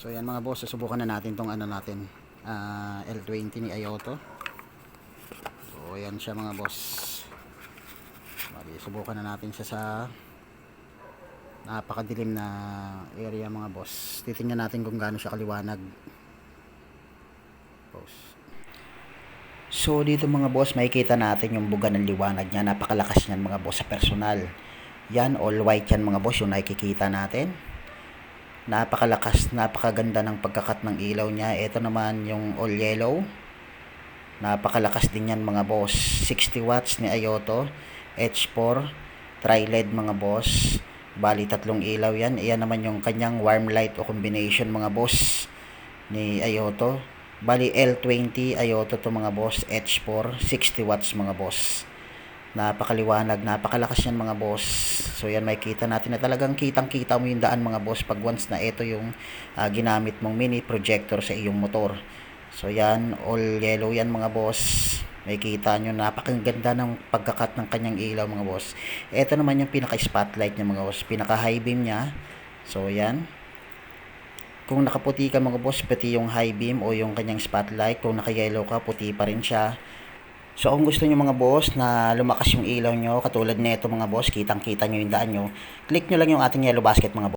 So yan mga boss, susubukan na natin tong ano natin, L20 ni Ayoto. So yan siya mga boss. Bali, subukan na natin siya sa napakadilim na area mga boss. Titingnan natin kung gaano siya kaliwanag. Boss. So dito mga boss, makikita natin yung buga ng liwanag niya. Napakalakas niyan mga boss sa personal. Yan, all white yan mga boss, yung nakikita natin. Napakalakas, napakaganda ng pagkakat ng ilaw niya. Ito naman yung all yellow. Napakalakas din yan mga boss. 60 watts ni Ayoto. H4 tri-LED mga boss. Bali tatlong ilaw yan. Iyan naman yung kanyang warm light o combination mga boss ni Ayoto. Bali L20 Ayoto to mga boss. H4 60 watts mga boss. Napakaliwanag, napakalakas yan mga boss. So yan, makikita natin na talagang kitang-kita mo yung daan mga boss pag once na ito yung ginamit mong mini projector sa iyong motor. So yan, all yellow yan mga boss. Makikita nyo, napakaganda ng pagkakat ng kanyang ilaw mga boss. Ito naman yung pinaka-spotlight niya mga boss, pinaka-high beam niya. So yan, kung nakaputi ka mga boss, pati yung high beam o yung kanyang spotlight. Kung naka-yellow ka, puti pa rin siya. So kung gusto nyo mga boss na lumakas yung ilaw nyo, katulad nito mga boss, kitang kita nyo yung daan nyo, click nyo lang yung ating yellow basket mga boss.